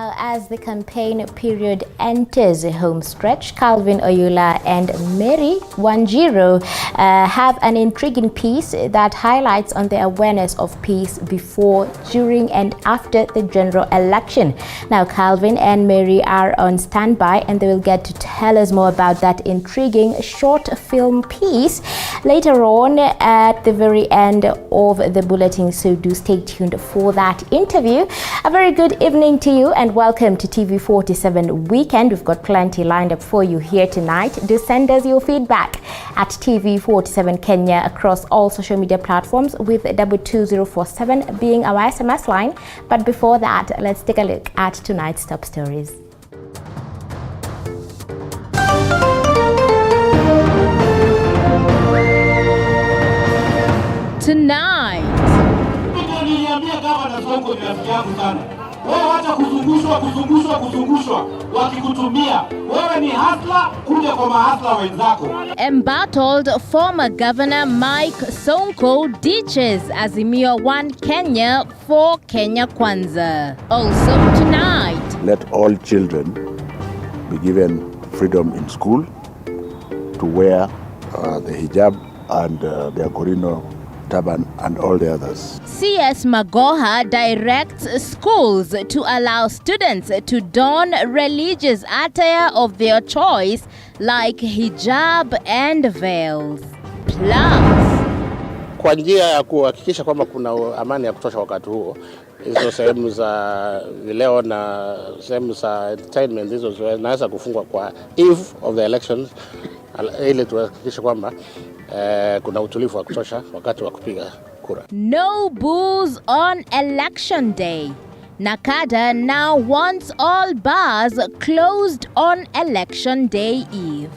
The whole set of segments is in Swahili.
Now, as the campaign period enters the home stretch, Calvin Oyula and Mary Wanjiru have an intriguing piece that highlights on the awareness of peace before, during and after the general election. Now, Calvin and Mary are on standby and they will get to tell us more about that intriguing short film piece later on at the very end of the bulletin, so do stay tuned for that interview. A very good evening to you and welcome to TV47 Weekend. We've got plenty lined up for you here tonight. Do send us your feedback at TV47 Kenya across all social media platforms, with 22047 being our SMS line. But before that, let's take a look at tonight's top stories. Tonight, embattled former Governor Mike Sonko ditches Azimio 1 Kenya for Kenya Kwanza. Also tonight, let all children be given freedom in school to wear the hijab and their Corino turban and all the others. CS Magoha directs schools to allow students to don religious attire of their choice like hijab and veils. Plus, kwa njia ya kuhakikisha kwamba kuna amani ya kutosha wakati huo, hizo sehemu za vileo na sehemu za entertainment hizo zinaweza kufungwa kwa eve of the elections, ili tuhakikishe kwamba kuna utulivu wa kutosha wakati wa kupiga kura. No booze on election day. Nakada now wants all bars closed on election day eve.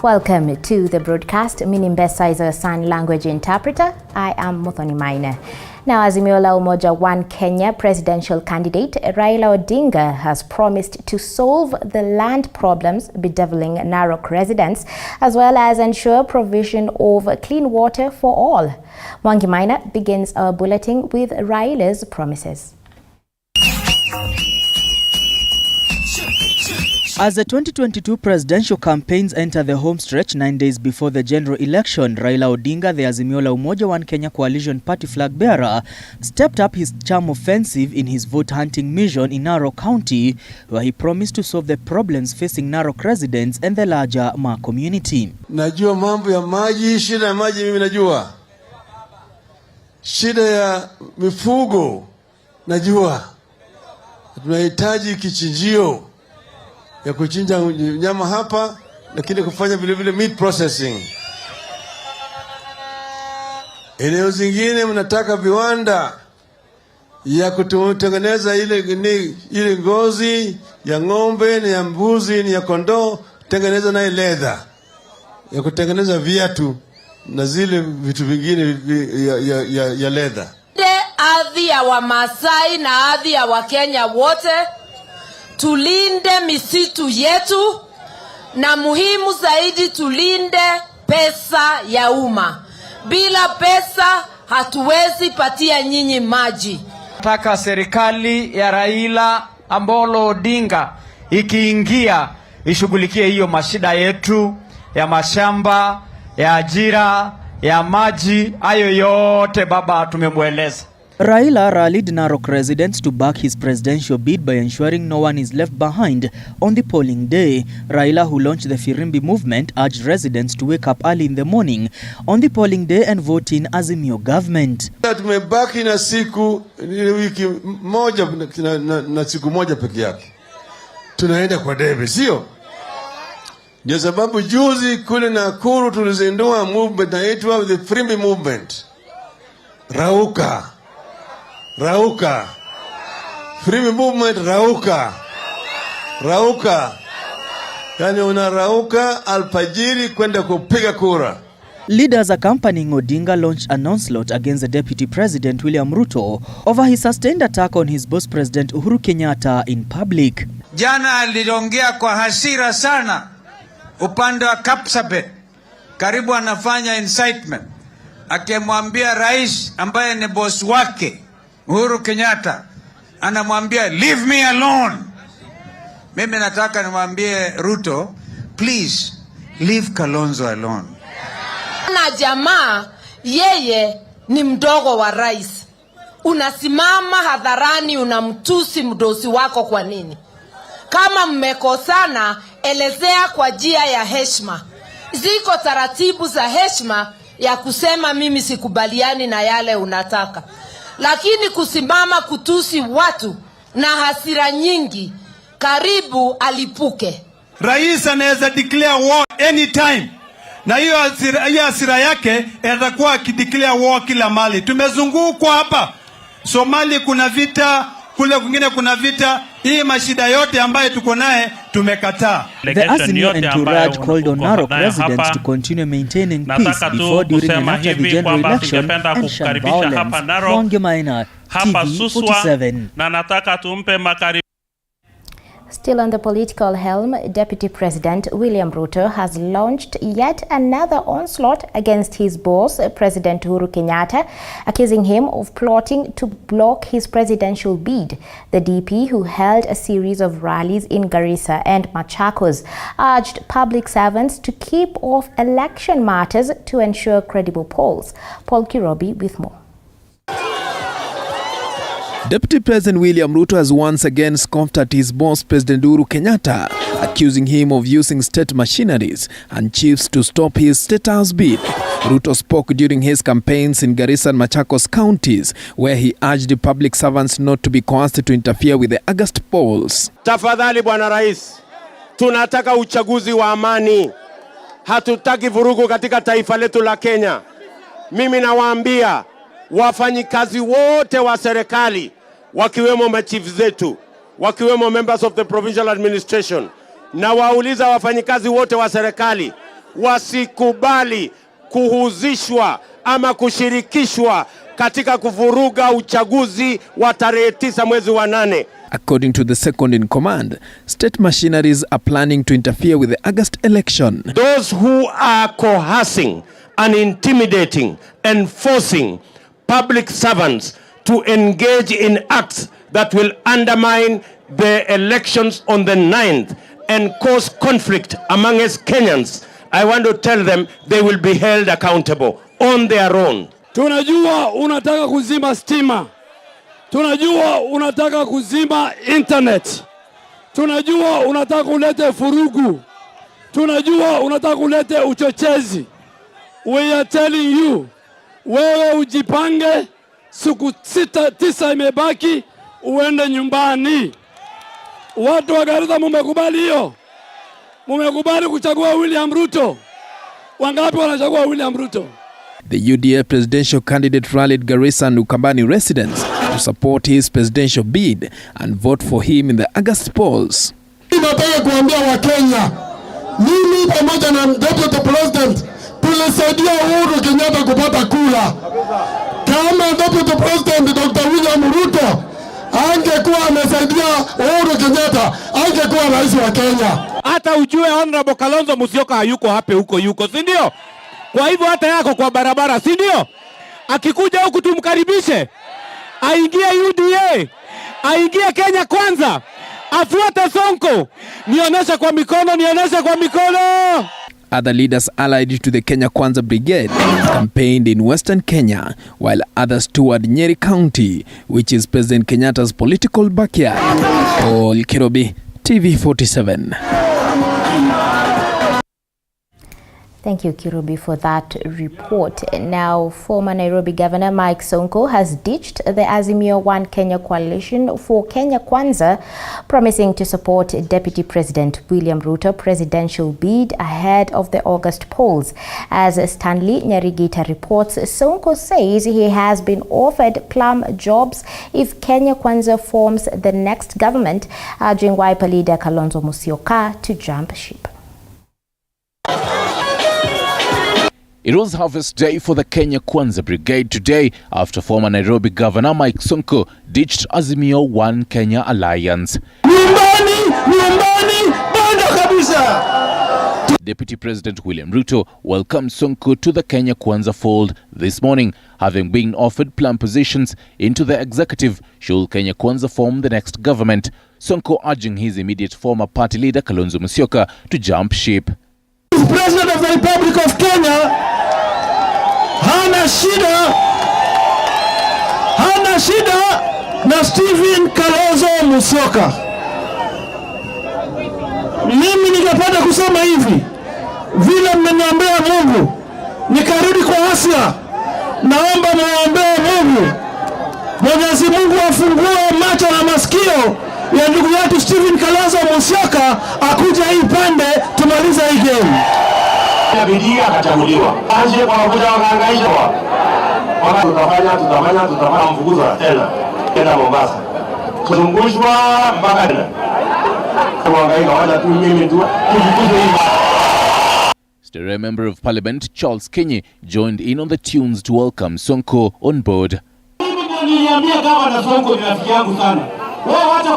Welcome to the broadcast. Minimbesa is a sign language interpreter. I am Muthoni Maina. Now, Azimio la Umoja 1 Kenya presidential candidate Raila Odinga has promised to solve the land problems bedeviling Narok residents, as well as ensure provision of clean water for all. Mwangi Maina begins our bulletin with Raila's promises. As the 2022 presidential campaigns enter the home stretch 9 days before the general election, Raila Odinga, the Azimio la Umoja 1 Kenya coalition party flag bearer, stepped up his charm offensive in his vote-hunting mission in Narok County, where he promised to solve the problems facing Narok residents and the larger Ma community. Najua mambo ya maji, shida ya maji mimi najua. Shida ya mifugo najua. Tunahitaji kichinjio ya kuchinja nyama hapa, lakini kufanya vile vile meat processing. Eneo zingine mnataka viwanda ya kutengeneza ile ngozi ya ng'ombe na ya mbuzi ni ya kondoo, tengeneza naye leather ya kutengeneza viatu na zile vitu vingine ya leather. Ardhi ya Wamasai na ardhi ya Wakenya wote, tulinde misitu yetu, na muhimu zaidi tulinde pesa ya umma. Bila pesa hatuwezi patia nyinyi maji. Nataka serikali ya Raila Amolo Odinga ikiingia ishughulikie hiyo mashida yetu ya mashamba, ya ajira, ya maji, hayo yote baba tumemweleza. Raila rallied Narok residents to back his presidential bid by ensuring no one is left behind on the polling day. Raila, who launched the Firimbi movement, urged residents to wake up early in the morning on the polling day and vote in Azimio government. Tumebaki na siku wiki moja na siku moja peke yake. Tunaenda kwa debe, sio? Ndio sababu juzi kule Nakuru tulizindua movement inaitwa the Firimbi movement. Rauka. Rauka. Free movement rauka. Rauka. Yani unarauka alfajiri kwenda kupiga kura. Leaders accompanying Odinga launched an onslaught against the Deputy President William Ruto over his sustained attack on his boss President Uhuru Kenyatta in public. Jana aliongea kwa hasira sana upande wa Kapsabet karibu anafanya incitement, akimwambia rais ambaye ni boss wake Uhuru Kenyatta, anamwambia leave me alone. Mimi nataka nimwambie Ruto, please leave Kalonzo alone. Na jamaa yeye ni mdogo wa rais. Unasimama hadharani unamtusi mdosi wako kwa nini? Kama mmekosana, elezea kwa njia ya heshima. Ziko taratibu za heshima ya kusema mimi sikubaliani na yale unataka. Lakini kusimama kutusi watu na hasira nyingi, karibu alipuke. Rais anaweza declare war anytime. Na hiyo hasira yake atakuwa akideclare war kila mali. Tumezungukwa hapa. Somali kuna vita, kule kwingine kuna vita. Hii mashida yote ambayo tuko naye tumekataa. The Azimio entourage called on Narok residents to continue maintaining peace before, during and after the general election and shun violence. Ronge Maina, TV47. Na nataka tumpe makari. Still on the political helm, Deputy President William Ruto has launched yet another onslaught against his boss, President Uhuru Kenyatta, accusing him of plotting to block his presidential bid. The DP, who held a series of rallies in Garissa and Machakos, urged public servants to keep off election matters to ensure credible polls. Paul Kirobi with more. Deputy President William Ruto has once again scoffed at his boss, President Uhuru Kenyatta, accusing him of using state machineries and chiefs to stop his state house bid. Ruto spoke during his campaigns in Garissa and Machakos counties, where he urged the public servants not to be coerced to interfere with the August polls. Tafadhali Bwana Rais, tunataka uchaguzi wa amani. Hatutaki vurugu katika taifa letu la Kenya. Mimi nawaambia wafanyikazi wote wa serikali, wakiwemo machief zetu, wakiwemo members of the provincial administration, na wauliza wafanyikazi wote wa serikali wasikubali kuhuzishwa ama kushirikishwa katika kuvuruga uchaguzi wa tarehe 9 mwezi wa 8. According to the second in command, state machineries are planning to interfere with the August election. Those who are coercing and intimidating and forcing public servants to engage in acts that will undermine the elections on the 9th and cause conflict among us Kenyans, I want to tell them they will be held accountable on their own. Tunajua unataka kuzima stima. Tunajua unataka kuzima internet. Tunajua unataka kulete furugu. Tunajua unataka kulete uchochezi. We are telling you, wewe ujipange, siku 9 imebaki, uende nyumbani. Watu wa Garissa mumekubali hiyo? Mumekubali kuchagua William Ruto? Wangapi wanachagua William Ruto? The UDA presidential candidate rallied Garissa and Ukambani residents to support his presidential bid and vote for him in the August polls. Nataka kuambia Wakenya, mimi pamoja na Deputy President tulisaidia Uhuru Kenyatta kupata kura. Kama Deputy President Dr. William Ruto angekuwa amesaidia Uhuru Kenyatta, angekuwa rais wa Kenya. Hata ujue Honorable Kalonzo Musyoka hayuko hape huko yuko, si ndio? Kwa hivyo hata yako kwa barabara, si ndio? Akikuja huku tumkaribishe. Aingie UDA, aingie Kenya Kwanza, afuate Sonko. Nionyeshe kwa mikono, nionyeshe kwa mikono. Other leaders allied to the Kenya Kwanza Brigade campaigned in Western Kenya, while others toured Nyeri County, which is President Kenyatta's political backyard. Paul Kirobi, TV47. Thank you, Kirubi, for that report. Now, former Nairobi Governor Mike Sonko has ditched the Azimio One Kenya coalition for Kenya Kwanza, promising to support Deputy President William Ruto presidential bid ahead of the August polls. As Stanley Nyarigita reports, Sonko says he has been offered plum jobs if Kenya Kwanza forms the next government, urging Wiper leader Kalonzo Musyoka to jump ship. It was harvest day for the Kenya Kwanza Brigade today after former Nairobi Governor Mike Sonko ditched Azimio One Kenya Alliance. Deputy President William Ruto welcomed Sonko to the KWANZA fold this morning, having been offered plum positions into the executive should KWANZA form the next government. Sonko urging his immediate former party leader Kalonzo Musyoka to jump ship. The President of the Republic of Kenya hana shida na Stephen Kalonzo Musyoka. Mimi ningependa kusema hivi, vile mmeniambia Mungu nikarudi kwa Asia, naomba muombee Mungu, Mwenyezi Mungu afungue macho na masikio ya ndugu yetu Stephen Kalonzo Musyoka akuja hii pande tumalize hii game. Bidii akachaguliwa. Aje kwa kuja wakaangaisha wala tutafanya mfukuzo tena. Kenda Mombasa. Kuzungushwa mpaka tena. Still a member of Parliament, Charles Kenyi, joined in on the tunes to welcome Sonko on board. Niliambia kama na Sonko ni rafiki yangu sana. Wewe wacha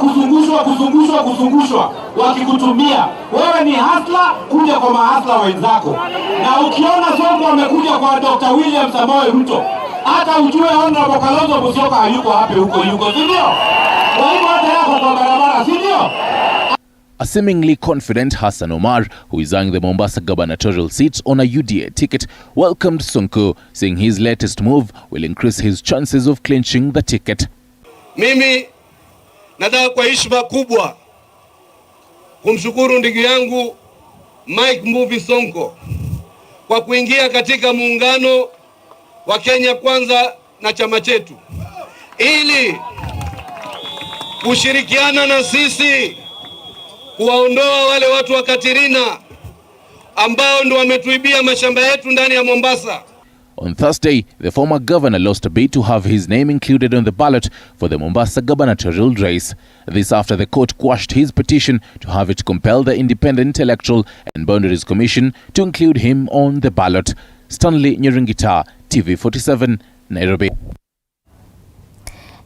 kuzungushwa wakikutumia. Wewe ni hasla, kuja kwa mahasla wenzako. Na ukiona Sonko amekuja kwa Dr. William Samoei Ruto, hata ujue Honorable Kalonzo Musyoka hayuko hapo yuko, si ndio? Kwa hivyo hata yako kwa barabara, si ndio? A seemingly confident Hassan Omar, who is eyeing the Mombasa gubernatorial seat on a UDA ticket, welcomed Sonko, saying his latest move will increase his chances of clinching the ticket. Mimi nataka kwa heshima kubwa kumshukuru ndugu yangu Mike Mbuvi Sonko kwa kuingia katika muungano wa Kenya Kwanza na chama chetu ili kushirikiana na sisi kuwaondoa wale watu wa Katirina ambao ndo wametuibia mashamba yetu ndani ya Mombasa. On Thursday, the former governor lost a bid to have his name included on the ballot for the Mombasa gubernatorial race. This after the court quashed his petition to have it compel the Independent Electoral and Boundaries Commission to include him on the ballot. Stanley Nyerungita, TV47, Nairobi.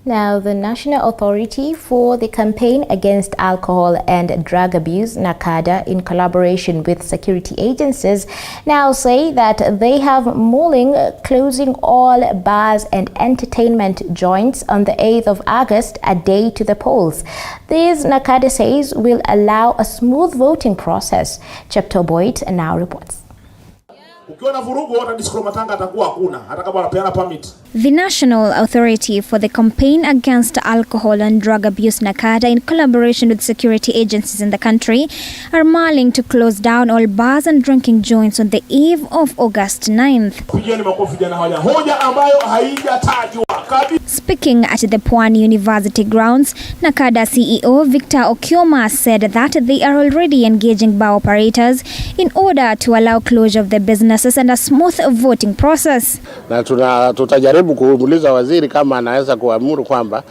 Now, the National Authority for the Campaign Against Alcohol and Drug Abuse, NACADA, in collaboration with security agencies, now say that they have mulling closing all bars and entertainment joints on the 8th of August, a day to the polls. This, NACADA says, will allow a smooth voting process. Chapter Boyd now reports. The National Authority for the Campaign Against Alcohol and Drug Abuse, NACADA, in collaboration with security agencies in the country, are mulling to close down all bars and drinking joints on the eve of August 9th. Speaking at the Pwani University grounds, NACADA CEO Victor Okioma said that they are already engaging bar operators in order to allow closure of the businesses and a smooth voting process. Na tutajaribu kuuliza waziri kama anaweza kuamuru kwamba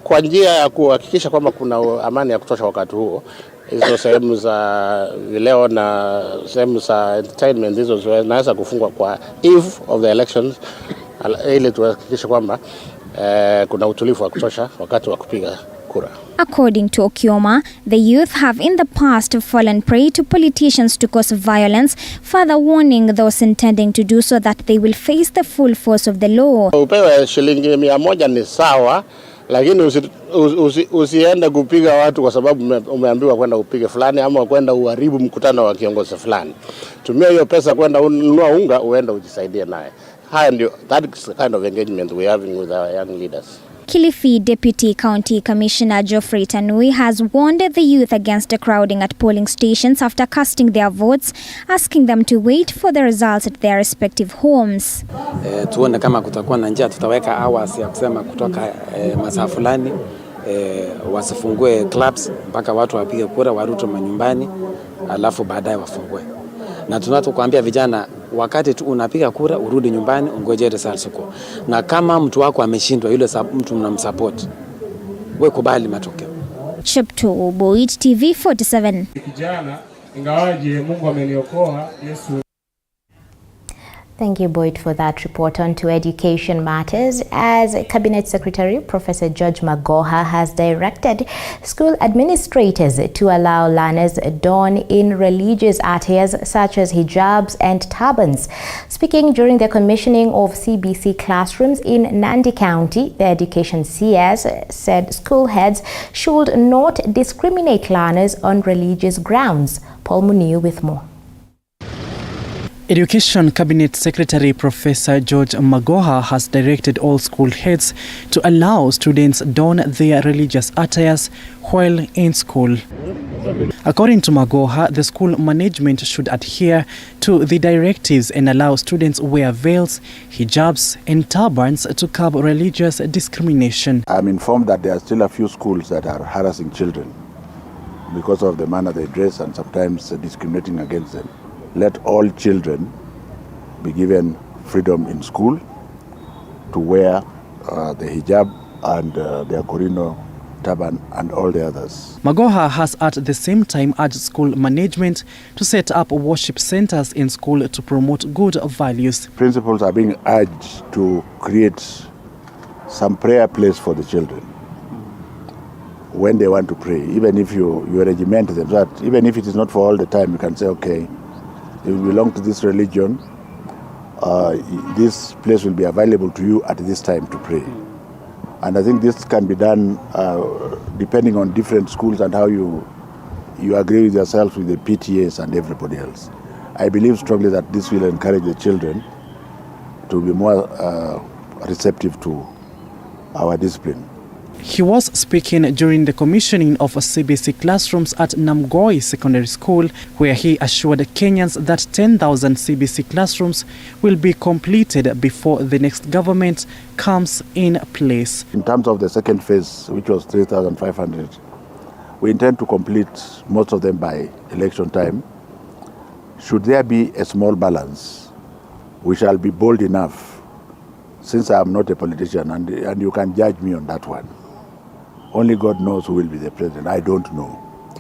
kwa njia ya kuhakikisha kwamba kuna amani ya kutosha wakati huo, hizo sehemu za vileo na sehemu za entertainment hizo zinaweza kufungwa kwa eve of the elections, ili tuhakikishe kwamba kuna utulivu wa kutosha wakati wa kupiga kura. According to Okioma, the youth have in the past fallen prey to politicians to cause violence, further warning those intending to do so that they will face the full force of the law. Upewe shilingi 100 ni sawa, lakini usiende kupiga watu kwa sababu umeambiwa kwenda upige fulani ama kwenda uharibu mkutano wa kiongozi fulani. Tumia hiyo pesa kwenda ununua unga uende ujisaidie naye. That is the kind of engagement we are having with our young leaders. Kilifi Deputy County Commissioner Geoffrey Tanui has warned the youth against crowding at polling stations after casting their votes, asking them to wait for the results at their respective homes. Tuone kama kutakuwa na njia, tutaweka hours ya kusema kutoka masaa fulani wasifungue clubs mpaka watu wapige kura warudi manyumbani, alafu baadaye wafungue. Na tunatokuambia vijana, wakati tu unapiga kura urudi nyumbani ungoje results huko. Na kama mtu wako ameshindwa, yule mtu mnamsupport, wewe kubali matokeo. Chapter Boyd, TV47. Kijana, ingawaje Mungu ameniokoa, Yesu. Thank you, Boyd, for that report. On to education matters, as Cabinet Secretary Professor George Magoha has directed school administrators to allow learners don in religious attires such as hijabs and turbans. Speaking during the commissioning of CBC classrooms in Nandi County, the Education CS said school heads should not discriminate learners on religious grounds. Paul Muniu with more. Education Cabinet Secretary Professor George Magoha has directed all school heads to allow students don their religious attires while in school. According to Magoha, the school management should adhere to the directives and allow students wear veils, hijabs and turbans to curb religious discrimination. I'm informed that there are still a few schools that are harassing children because of the manner they dress and sometimes discriminating against them. Let all children be given freedom in school to wear the hijab and their Korino turban and all the others. Magoha has at the same time urged school management to set up worship centers in school to promote good values. Principals are being urged to create some prayer place for the children when they want to pray, even if you regiment them, so that even if it is not for all the time, you can say, okay, if you belong to this religion, this place will be available to you at this time to pray. And I think this can be done depending on different schools and how you agree with yourself with the PTAs and everybody else. I believe strongly that this will encourage the children to be more receptive to our discipline. He was speaking during the commissioning of CBC classrooms at Namgoi Secondary School, where he assured Kenyans that 10,000 CBC classrooms will be completed before the next government comes in place. In terms of the second phase, which was 3,500, we intend to complete most of them by election time. Should there be a small balance, we shall be bold enough, since I am not a politician, and you can judge me on that one. Only God knows who will be the president. I don't know.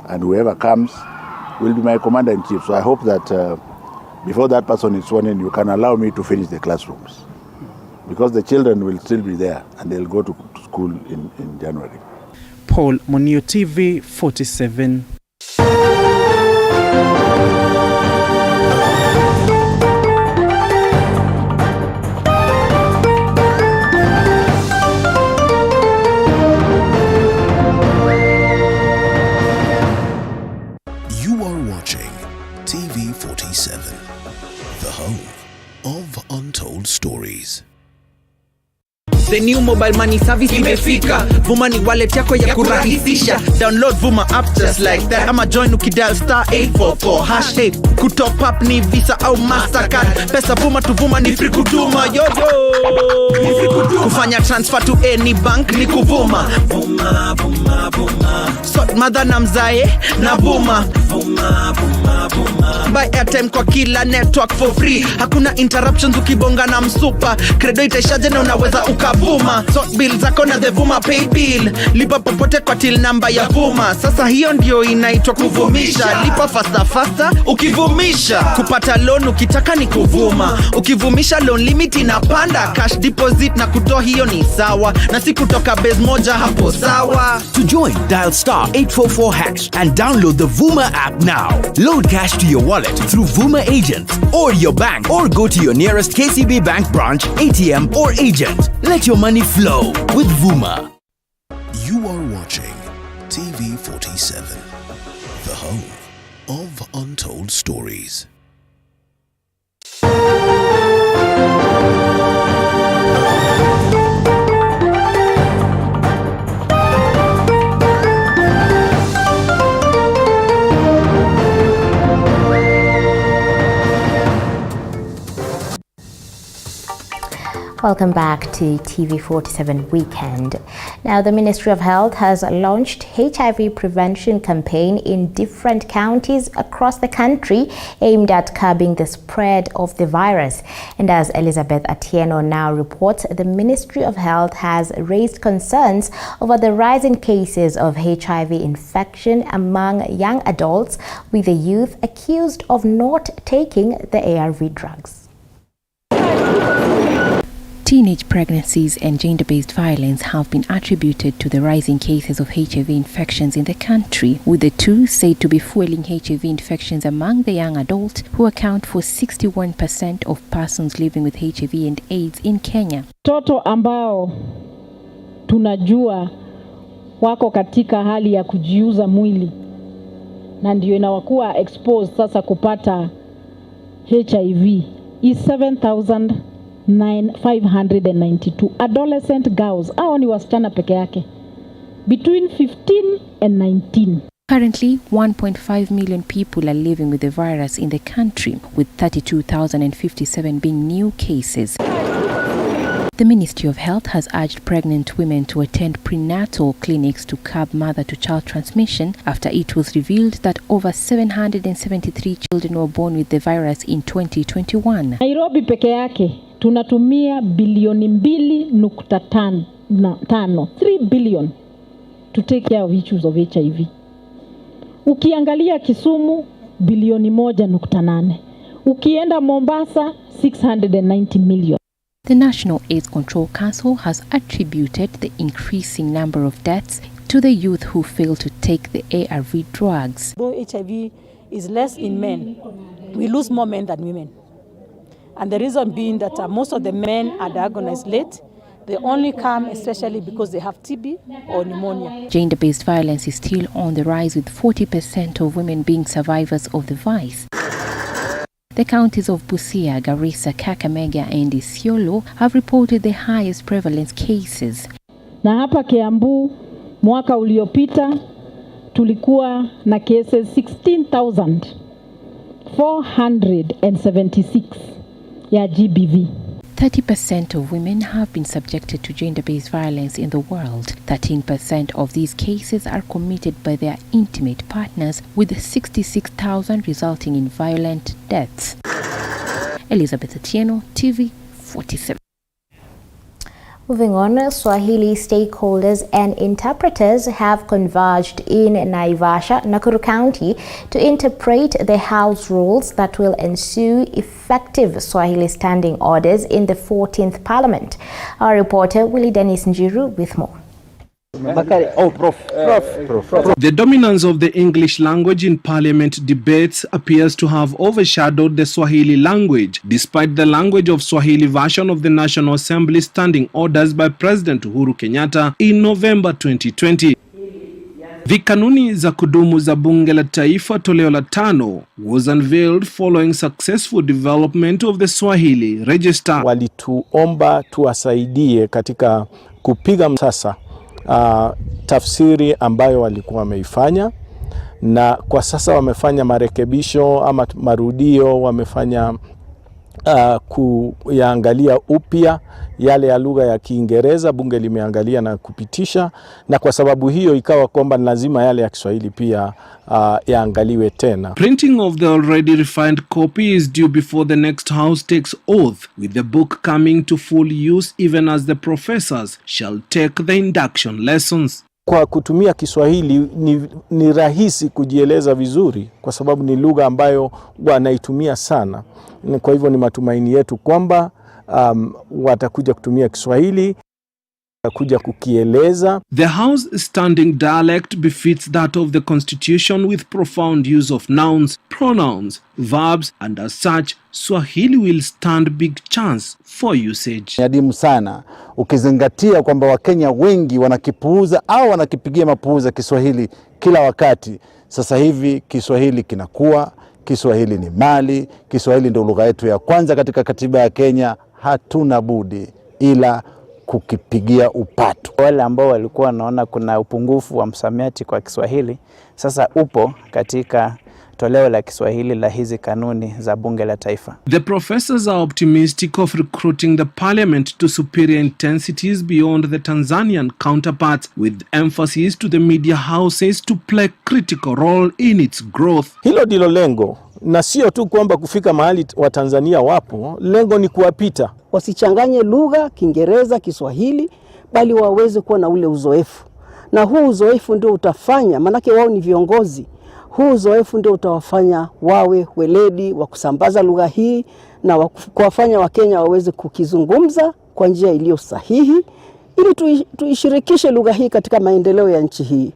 And whoever comes will be my commander-in-chief. So I hope that before that person is sworn in, you can allow me to finish the classrooms. Because the children will still be there and they'll go to school in January. Paul Monio, TV 47. TV 47, the home of untold stories. The new mobile money service imefika. Vuma ni wallet yako ya kurahisisha. Download Vuma app just like that. Ama join ukidial *844 hashtag. Kutop up ni Visa au Mastercard. Pesa Vuma tu Vuma ni free kutuma. Yo yo. Kufanya transfer to any bank ni kuvuma. Vuma Vuma Vuma. Sort mother na mzae na Vuma. Vuma Vuma Vuma. Buy airtime kwa kila network for free. Hakuna interruptions ukibonga na msupa. Credo itaishaje na unaweza ukavuma. Sort bill zako na the Vuma pay bill. Lipa popote kwa till number ya Vuma. Sasa hiyo ndio inaitwa kuvumisha. Lipa faster ukivumisha. Kupata loan ukitaka ni kuvuma. Ukivumisha loan limit inapanda. Cash deposit na kutoa hiyo ni sawa. Na si kutoka base moja hapo sawa. To join, dial *844 hash and download the Vuma app now. Load cash to your wallet through Vuma agent or your bank, or go to your nearest KCB bank branch, ATM or agent. Let your money flow with Vuma. You are watching TV 47, the home of untold stories. Welcome back to TV 47 Weekend. Now, the Ministry of Health has launched HIV prevention campaign in different counties across the country aimed at curbing the spread of the virus. And as Elizabeth Atieno now reports, the Ministry of Health has raised concerns over the rise in cases of HIV infection among young adults, with the youth accused of not taking the ARV drugs. Teenage pregnancies and gender-based violence have been attributed to the rising cases of HIV infections in the country, with the two said to be fueling HIV infections among the young adults, who account for 61% of persons living with HIV and AIDS in Kenya. Toto ambao tunajua wako katika hali ya kujiuza mwili na ndio inawakuwa exposed sasa kupata HIV is 7,592 adolescent girls. Hao ni wasichana peke yake between 15 and 19. Currently, 1.5 million people are living with the virus in the country, with 32,057 being new cases. The Ministry of Health has urged pregnant women to attend prenatal clinics to curb mother-to-child transmission after it was revealed that over 773 children were born with the virus in 2021. Nairobi peke yake tunatumia bilioni 2.5 3 billion to take care of issues of HIV. Ukiangalia Kisumu bilioni 1.8. Ukienda Mombasa 690 million. The National AIDS Control Council has attributed the increasing number of deaths to the youth who fail to take the ARV drugs. Though HIV is less in men, we lose more men than women. And the reason being that most of the men are diagnosed late. They only come especially because they have TB or pneumonia. Gender-based violence is still on the rise, with 40% of women being survivors of the vice. The counties of Busia, Garissa, Kakamega and Isiolo have reported the highest prevalence cases. Na hapa Kiambu mwaka uliopita tulikuwa na cases 16,476 ya GBV. 30% of women have been subjected to gender-based violence in the world. 13% of these cases are committed by their intimate partners, with 66,000 resulting in violent deaths. Elizabeth Atieno, TV 47. Moving on, Swahili stakeholders and interpreters have converged in Naivasha, Nakuru County, to interpret the House rules that will ensure effective Swahili standing orders in the 14th Parliament. Our reporter Willie Dennis Njiru with more. The dominance of the English language in Parliament debates appears to have overshadowed the Swahili language, despite the language of Swahili version of the National Assembly standing orders by President Uhuru Kenyatta in November 2020. Vikanuni za kudumu za Bunge la Taifa toleo la 5 was unveiled following successful development of the Swahili Register. Walituomba tuwasaidie katika kupiga msasa tafsiri ambayo walikuwa wameifanya, na kwa sasa wamefanya marekebisho ama marudio, wamefanya kuyaangalia upya yale ya lugha ya Kiingereza. Bunge limeangalia na kupitisha, na kwa sababu hiyo ikawa kwamba lazima yale ya Kiswahili pia yaangaliwe tena. Printing of the already refined copy is due before the next House takes oath, with the book coming to full use even as the professors shall take the induction lessons. Kwa kutumia Kiswahili ni rahisi kujieleza vizuri, kwa sababu ni lugha ambayo wanaitumia sana. Kwa hivyo ni matumaini yetu kwamba watakuja kutumia Kiswahili, kuja kukieleza. The House standing dialect befits that of the Constitution, with profound use of nouns, pronouns, verbs, and as such, Swahili will stand big chance for usage. Adimu sana ukizingatia kwamba Wakenya wengi wanakipuuza au wanakipigia mapuuza Kiswahili kila wakati. Sasa hivi Kiswahili kinakuwa, Kiswahili ni mali, Kiswahili ndio lugha yetu ya kwanza katika katiba ya Kenya. Hatuna budi ila kukipigia upatu. Wale ambao walikuwa wanaona kuna upungufu wa msamiati kwa Kiswahili, sasa upo katika toleo la Kiswahili la hizi kanuni za Bunge la Taifa. The professors are optimistic of recruiting the parliament to superior intensities beyond the Tanzanian counterparts, with emphasis to the media houses to play critical role in its growth. Hilo ndilo lengo, na sio tu kwamba kufika mahali wa Tanzania wapo, lengo ni kuwapita. Wasichanganye lugha Kiingereza, Kiswahili, bali waweze kuwa na ule uzoefu. Na huu uzoefu ndio utafanya, manake wao ni viongozi, huu uzoefu ndio utawafanya wawe weledi wa kusambaza lugha hii na kuwafanya Wakenya waweze kukizungumza kwa njia iliyo sahihi ili tuishirikishe lugha hii katika maendeleo ya nchi hii.